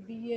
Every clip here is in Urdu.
BA,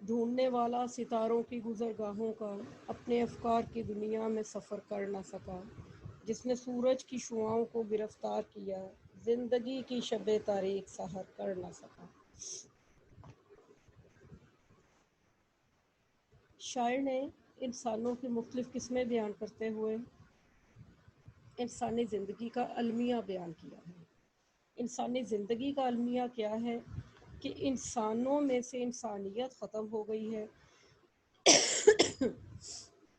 ڈھونڈنے والا ستاروں کی گزرگاہوں کا اپنے افکار کی دنیا میں سفر کر نہ سکا، جس نے سورج کی شعاؤں کو گرفتار کیا، زندگی کی شب تاریک سحر کر نہ سکا۔ شاعر نے انسانوں کی مختلف قسمیں بیان کرتے ہوئے انسانی زندگی کا المیہ بیان کیا ہے۔ انسانی زندگی کا المیہ کیا ہے کہ انسانوں میں سے انسانیت ختم ہو گئی ہے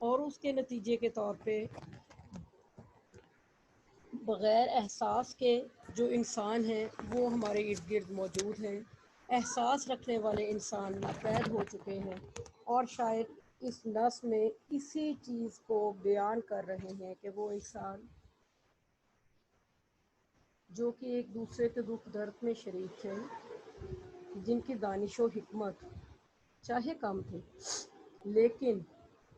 اور اس کے نتیجے کے طور پہ بغیر احساس کے جو انسان ہیں وہ ہمارے ارد گرد موجود ہیں۔ احساس رکھنے والے انسان ناپید ہو چکے ہیں، اور شاید اس نثر میں اسی چیز کو بیان کر رہے ہیں کہ وہ انسان جو کہ ایک دوسرے کے دکھ درد میں شریک تھے، جن کی دانش و حکمت چاہے کم تھی، لیکن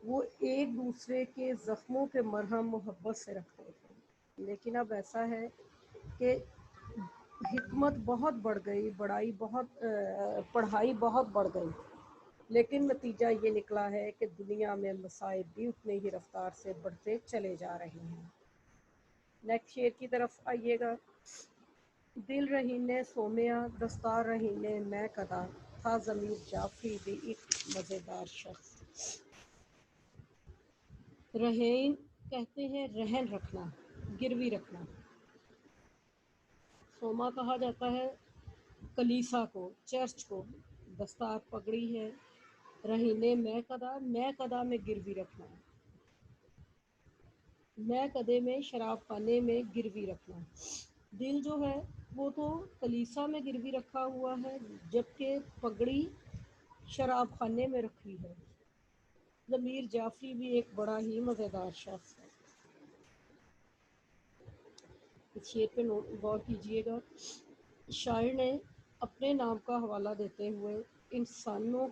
وہ ایک دوسرے کے زخموں کے مرہم محبت سے رکھتے تھے۔ لیکن اب ایسا ہے کہ حکمت بہت بڑھ گئی، پڑھائی بہت بڑھ گئی، لیکن نتیجہ یہ نکلا ہے کہ دنیا میں مصائب بھی اتنے ہی رفتار سے بڑھتے چلے جا رہے ہیں۔ نیکسٹ شعر کی طرف آئیے گا۔ دل رہینے سومیا دستار رہینے میں کدا، تھا ضمیر جعفری بھی ایک مزیدار شخص۔ رہین کہتے ہیں رہن رکھنا، گروی رکھنا۔ سوما کہا جاتا ہے کلیسا کو، چرچ کو۔ دستار پگڑی ہے۔ رہینے میں قدا میں گروی رکھنا، میں قدے میں شراب خانے میں گروی رکھنا۔ دل جو ہے وہ تو کلیسا میں گروی رکھا ہوا ہے، جبکہ پگڑی شراب خانے میں رکھی ہے۔ ضمیر جعفری بھی ایک بڑا ہی مزیدار شخص ہے۔ اس شعر پہ غور کیجیے گا۔ شاعر نے اپنے نام کا حوالہ دیتے ہوئے انسانوں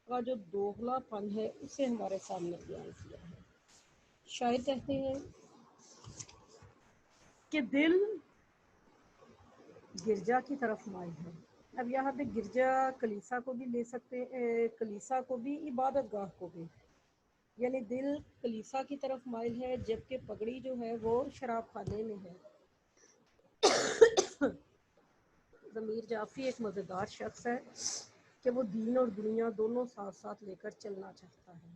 کا جو دوغلا پن ہے اسے ہمارے سامنے بیان کیا ہے۔ شاعر کہتے ہیں کہ دل گرجا کی طرف مائل ہے۔ اب یہاں پہ گرجا کلیسا کو بھی لے سکتے ہیں، کلیسا کو بھی، عبادت گاہ کو بھی، یعنی دل کلیسا کی طرف مائل ہے، جبکہ پگڑی جو ہے وہ شراب خانے میں ہے۔ ضمیر جعفری ایک مزیدار شخص ہے کہ وہ دین اور دنیا دونوں ساتھ ساتھ لے کر چلنا چاہتا ہے۔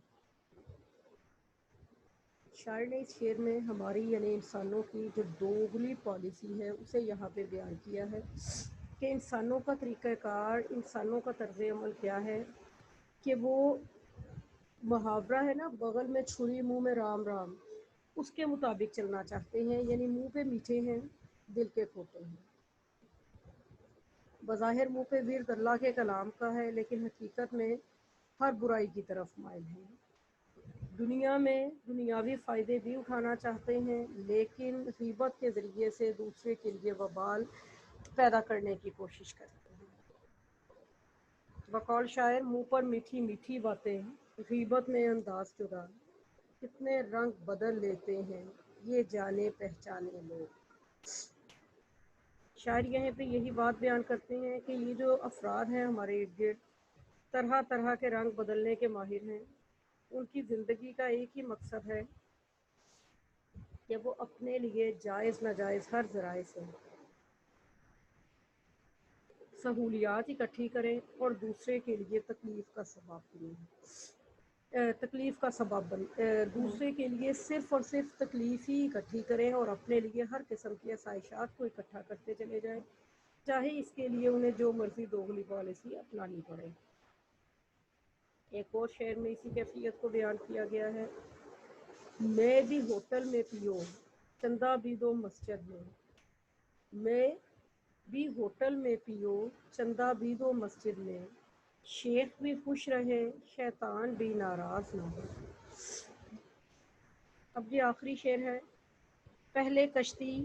شاعر نے اس شعر میں ہماری یعنی انسانوں کی جو دوغلی پالیسی ہے اسے یہاں پہ بیان کیا ہے کہ انسانوں کا طریقہ کار، انسانوں کا طرز عمل کیا ہے کہ وہ محاورہ ہے نا، بغل میں چھری منہ میں رام رام، اس کے مطابق چلنا چاہتے ہیں، یعنی منہ پہ میٹھے ہیں، دل کے کھوٹے ہیں۔ بظاہر منہ پہ ورد اللہ کے کلام کا ہے، لیکن حقیقت میں ہر برائی کی طرف مائل ہیں۔ دنیا میں دنیاوی فائدے بھی اٹھانا چاہتے ہیں، لیکن غیبت کے ذریعے سے دوسرے کے لیے وبال پیدا کرنے کی کوشش کرتے ہیں۔ بقول شاعر منہ پر میٹھی میٹھی باتیں، غیبت میں انداز جدا، کتنے رنگ بدل لیتے ہیں یہ جانے پہچانے لوگ۔ شاعر یہاں پہ یہی بات بیان کرتے ہیں کہ یہ جو افراد ہیں ہمارے ارد گرد، طرح طرح کے رنگ بدلنے کے ماہر ہیں، ان کی زندگی کا ایک ہی مقصد ہے کہ وہ اپنے لیے جائز ناجائز ہر ذرائع سے سہولیات اکٹھی کریں اور دوسرے کے لیے دوسرے کے لیے صرف اور صرف تکلیف ہی اکٹھی کریں اور اپنے لیے ہر قسم کی آسائشات کو اکٹھا کرتے چلے جائیں، چاہے اس کے لیے انہیں جو مرضی دوغلی پالیسی اپنانی پڑے۔ ایک اور شعر میں اسی کیفیت کو بیان کیا گیا ہے۔ میں بھی ہوٹل میں پیو چندہ بھی دو مسجد میں، میں بھی ہوٹل میں پیو چندہ بھی دو مسجد میں، شیخ بھی خوش رہے شیطان بھی ناراض نہ ہو۔ اب یہ آخری شعر ہے۔ پہلے کشتی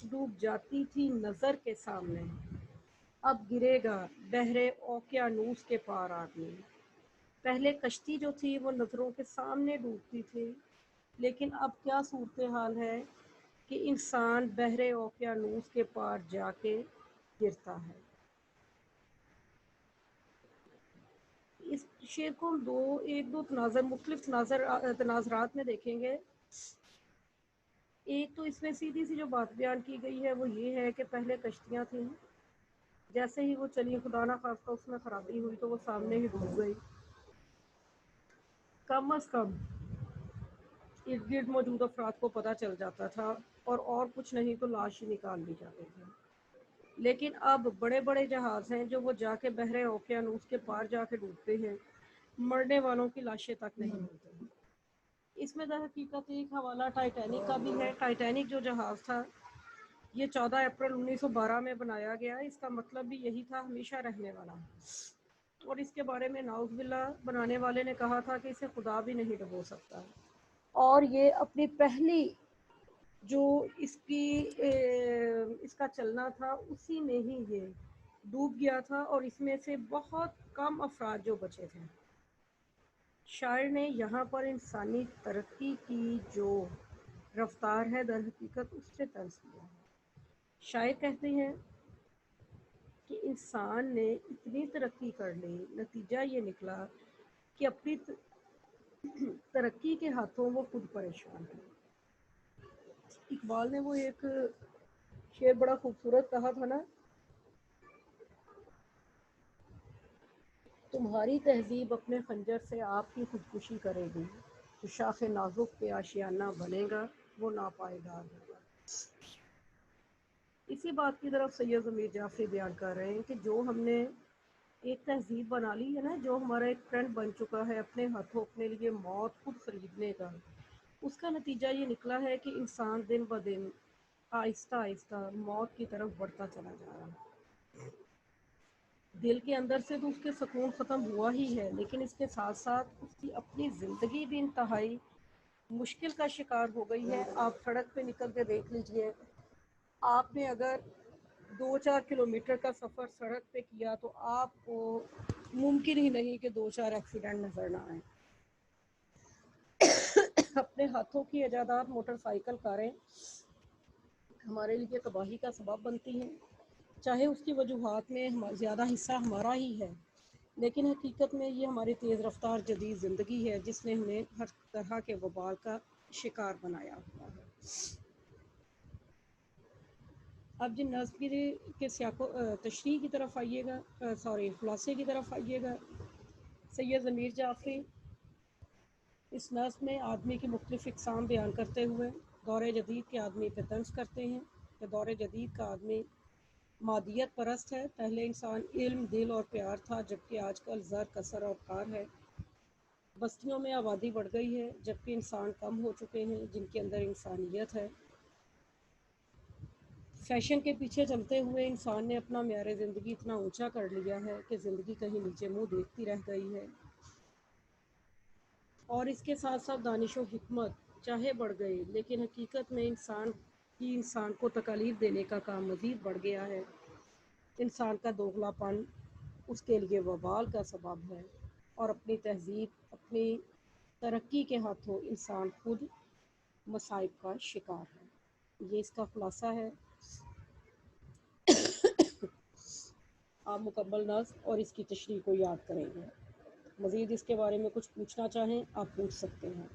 ڈوب جاتی تھی نظر کے سامنے، اب گرے گا بحر اوقیانوس کے پار آدمی۔ پہلے کشتی جو تھی وہ نظروں کے سامنے ڈوبتی تھی، لیکن اب کیا صورتحال ہے کہ انسان بحر اوقیانوس کے پار جا کے گرتا ہے۔ اس شعر کو ہم ایک دو مختلف تناظرات میں دیکھیں گے. ایک تو اس میں سیدھی سی جو بات بیان کی گئی ہے وہ یہ ہے کہ پہلے کشتیاں تھیں، جیسے ہی وہ چلی خدا نہ خواستہ اس میں خرابی ہوئی تو وہ سامنے ہی ڈوب گئی. کم از کم ارد گرد موجود افراد کو پتہ چل جاتا تھا اور کچھ نہیں تو لاش ہی نکال لی جاتی تھی. لیکن اب بڑے بڑے جہاز ہیں جو وہ جا کے بحر اوقیانوس کے پار جا کے ڈوبتے ہیں، مرنے والوں کی لاشیں تک نہیں ملتی. اس میں در حقیقت ایک حوالہ ٹائٹینک کا بھی ہے. ٹائٹینک جو جہاز تھا یہ 14 اپریل 1912 میں بنایا گیا. اس کا مطلب بھی یہی تھا، ہمیشہ رہنے والا. اور اس کے بارے میں نعوذ باللہ بنانے والے نے کہا تھا کہ اسے خدا بھی نہیں ڈبو سکتا. اور یہ اپنی پہلی جو اس کا چلنا تھا اسی میں ہی یہ ڈوب گیا تھا، اور اس میں سے بہت کم افراد جو بچے تھے. شاعر نے یہاں پر انسانی ترقی کی جو رفتار ہے در حقیقت اس سے طرز کیا ہے. شاعر کہتے ہیں کہ انسان نے اتنی ترقی کر لی، نتیجہ یہ نکلا کہ اپنی ترقی کے ہاتھوں وہ خود پریشان ہے. اقبال نے وہ ایک شعر بڑا خوبصورت کہا تھا نا، تمہاری تہذیب اپنے خنجر سے آپ کی خودکشی کرے گی، جو شاخ نازک پہ آشیانہ بنے گا وہ ناپائیدار ہوگا. اسی بات کی طرف سید ضمیر جعفری بیان کر رہے ہیں کہ جو ہم نے ایک تہذیب بنا لی ہے نا، جو ہمارا ایک ٹرینڈ بن چکا ہے اپنے ہاتھوں اپنے لیے موت خود خریدنے کا، اس کا نتیجہ یہ نکلا ہے کہ انسان دن بدن آہستہ آہستہ موت کی طرف بڑھتا چلا جا رہا ہے. دل کے اندر سے تو اس کے سکون ختم ہوا ہی ہے، لیکن اس کے ساتھ ساتھ اس کی اپنی زندگی بھی انتہائی مشکل کا شکار ہو گئی ہے. آپ سڑک پہ نکل کے دیکھ لیجئے، آپ نے اگر 2-4 کلومیٹر کا سفر سڑک پہ کیا تو آپ کو ممکن ہی نہیں کہ 2-4 ایکسیڈنٹ نظر نہ آئیں. اپنے ہاتھوں کی ایجادات موٹر سائیکل کاریں ہمارے لیے تباہی کا سبب بنتی ہیں، چاہے اس کی وجوہات میں زیادہ حصہ ہمارا ہی ہے، لیکن حقیقت میں یہ ہماری تیز رفتار جدید زندگی ہے جس نے ہمیں ہر طرح کے وبال کا شکار بنایا ہوا ہے. اب جن نظم کے سیاق و تشریح کی طرف آئیے گا، خلاصے کی طرف آئیے گا. سید ضمیر جعفری اس نظم میں آدمی کی مختلف اقسام بیان کرتے ہوئے دور جدید کے آدمی پہ طنز کرتے ہیں کہ دور جدید کا آدمی مادیت پرست ہے. پہلے انسان علم، دل اور پیار تھا، جبکہ آج کل زر، کثر اور کار ہے. بستیوں میں آبادی بڑھ گئی ہے جبکہ انسان کم ہو چکے ہیں جن کے اندر انسانیت ہے. فیشن کے پیچھے چلتے ہوئے انسان نے اپنا معیار زندگی اتنا اونچا کر لیا ہے کہ زندگی کہیں نیچے منہ دیکھتی رہ گئی ہے. اور اس کے ساتھ ساتھ دانش و حکمت چاہے بڑھ گئی، لیکن حقیقت میں انسان کو تکالیف دینے کا کام مزید بڑھ گیا ہے. انسان کا دوغلا پن اس کے لیے وبال کا سبب ہے، اور اپنی تہذیب، اپنی ترقی کے ہاتھوں انسان خود مصائب کا شکار ہے. یہ اس کا خلاصہ ہے. آپ مکمل نظم اور اس کی تشریح کو یاد کریں گے. مزید اس کے بارے میں کچھ پوچھنا چاہیں آپ پوچھ سکتے ہیں.